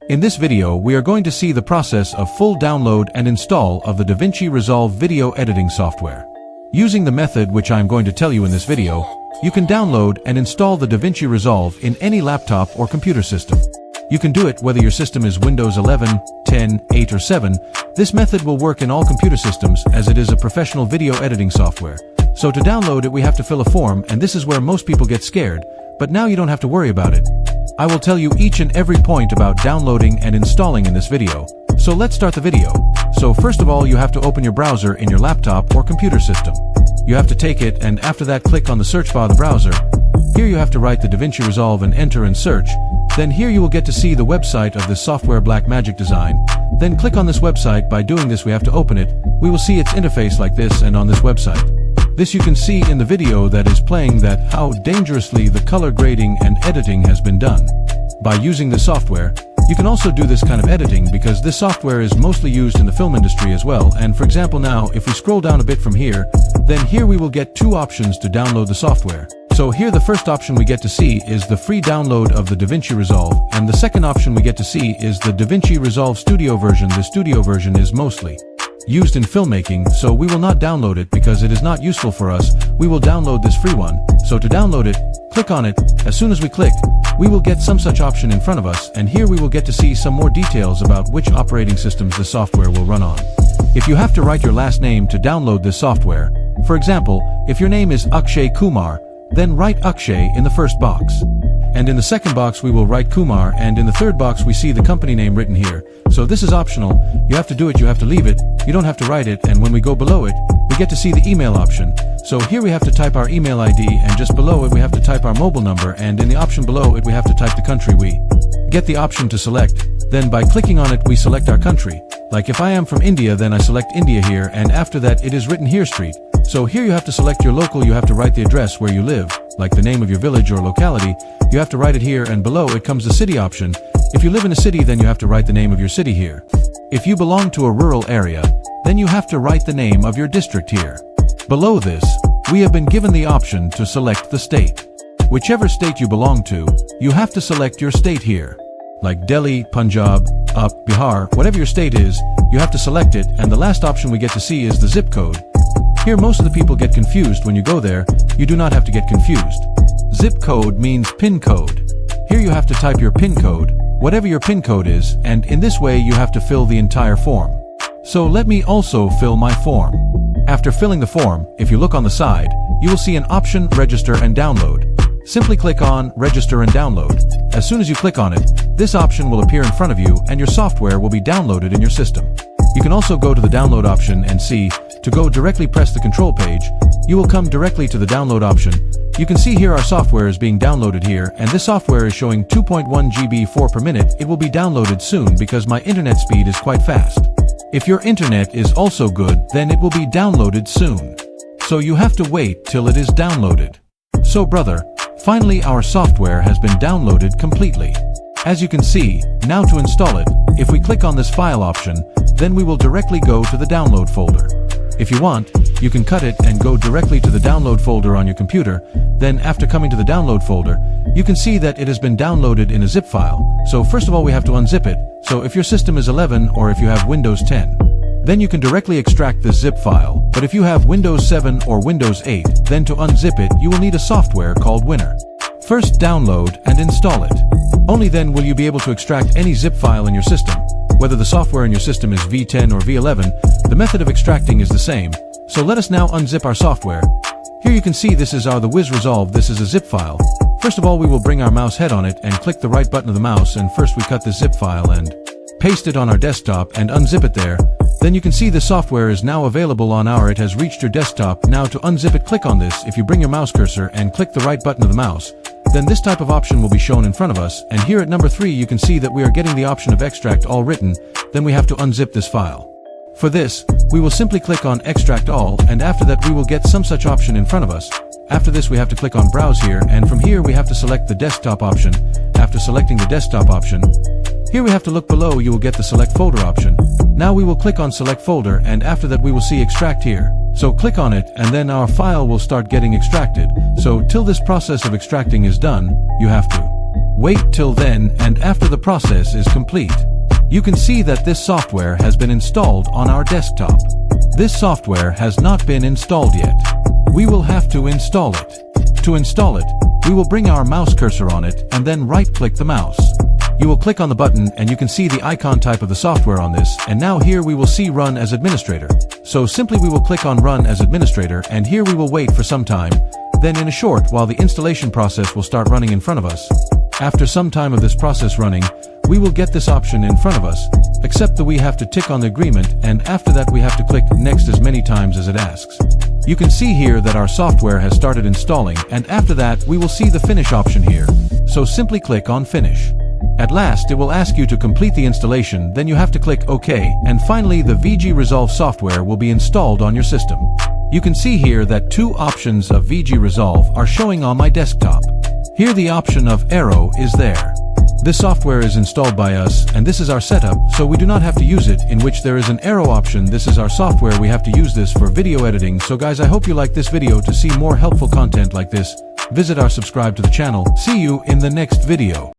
In this video, we are going to see the process of full download and install of the DaVinci Resolve video editing software. Using the method which I am going to tell you in this video, you can download and install the DaVinci Resolve in any laptop or computer system. You can do it whether your system is Windows 11, 10, 8 or 7. This method will work in all computer systems as it is a professional video editing software. So to download it we have to fill a form, and this is where most people get scared, but now you don't have to worry about it. I will tell you each and every point about downloading and installing in this video. So let's start the video. So first of all, you have to open your browser in your laptop or computer system. You have to take it, and after that click on the search bar of the browser. Here you have to write the DaVinci Resolve and enter and search. Then here you will get to see the website of this software, Blackmagic Design. Then click on this website. By doing this we have to open it. We will see its interface like this, and on this website. This you can see in the video that is playing that how dangerously the color grading and editing has been done. By using the software, you can also do this kind of editing because this software is mostly used in the film industry as well. And for example now, if we scroll down a bit from here, then here we will get two options to download the software. So here the first option we get to see is the free download of the DaVinci Resolve, and the second option we get to see is the DaVinci Resolve Studio version. The Studio version is mostly used in filmmaking, so we will not download it because it is not useful for us. We will download this free one. So to download it, click on it. As soon as we click, we will get some such option in front of us, and here we will get to see some more details about which operating systems the software will run on. If you have to write your last name to download this software, for example, if your name is Akshay Kumar, then write Akshay in the first box. And in the second box we will write Kumar, and in the third box we see the company name written here. So this is optional. You have to do it, you have to leave it, you don't have to write it, and when we go below it, we get to see the email option. So here we have to type our email ID, and just below it we have to type our mobile number, and in the option below it we have to type the country we get the option to select. Then by clicking on it we select our country. Like if I am from India, then I select India here, and after that it is written here street. So here you have to select your local, you have to write the address where you live, like the name of your village or locality. You have to write it here, and below it comes the city option. If you live in a city, then you have to write the name of your city here. If you belong to a rural area, then you have to write the name of your district here. Below this, we have been given the option to select the state. Whichever state you belong to, you have to select your state here. Like Delhi, Punjab, Bihar, whatever your state is, you have to select it, and the last option we get to see is the zip code. Here most of the people get confused when you go there. You do not have to get confused. Zip code means PIN code. Here you have to type your PIN code, whatever your PIN code is, and in this way you have to fill the entire form. So let me also fill my form. After filling the form, if you look on the side, you will see an option Register and Download. Simply click on Register and Download. As soon as you click on it, this option will appear in front of you and your software will be downloaded in your system. You can also go to the download option and see. To go directly, press the control page. You will come directly to the download option. You can see here our software is being downloaded here, and this software is showing 2.1 GB per minute. It will be downloaded soon because my internet speed is quite fast. If your internet is also good, then it will be downloaded soon. So you have to wait till it is downloaded. So brother, finally our software has been downloaded completely. As you can see, now to install it, if we click on this file option, then we will directly go to the download folder. If you want, you can cut it and go directly to the download folder on your computer. Then after coming to the download folder, you can see that it has been downloaded in a zip file. So first of all we have to unzip it. So if your system is 11 or if you have Windows 10, then you can directly extract this zip file. But if you have Windows 7 or Windows 8, then to unzip it you will need a software called Winner. First download and install it. Only then will you be able to extract any zip file in your system. Whether the software in your system is V10 or V11, the method of extracting is the same. So let us now unzip our software. Here you can see this is our DaVinci Resolve. This is a zip file. First of all we will bring our mouse head on it and click the right button of the mouse, and first we cut this zip file and paste it on our desktop and unzip it there. Then you can see the software is now available on it has reached your desktop. Now to unzip it, click on this. If you bring your mouse cursor and click the right button of the mouse, then this type of option will be shown in front of us, and here at number 3 you can see that we are getting the option of extract all written. Then we have to unzip this file. For this, we will simply click on extract all, and after that we will get some such option in front of us. After this we have to click on browse here, and from here we have to select the desktop option. After selecting the desktop option, here we have to look below, you will get the select folder option. Now we will click on select folder, and after that we will see extract here. So click on it, and then our file will start getting extracted. So till this process of extracting is done, you have to Wait till then and after the process is complete. You can see that this software has been installed on our desktop. This software has not been installed yet. We will have to install it. To install it, we will bring our mouse cursor on it and then right-click the mouse. You will click on the button and you can see the icon type of the software on this, and now here we will see Run as Administrator. So simply we will click on Run as Administrator, and here we will wait for some time. Then in a short while the installation process will start running in front of us. After some time of this process running, we will get this option in front of us, except that we have to tick on the agreement, and after that we have to click Next as many times as it asks. You can see here that our software has started installing, and after that we will see the Finish option here. So simply click on Finish. At last, it will ask you to complete the installation, then you have to click OK, and finally the VG Resolve software will be installed on your system. You can see here that two options of VG Resolve are showing on my desktop. Here the option of Aero is there. This software is installed by us, and this is our setup, so we do not have to use it, in which there is an Aero option. This is our software, we have to use this for video editing. So guys, I hope you like this video. To see more helpful content like this, visit our subscribe to the channel. See you in the next video.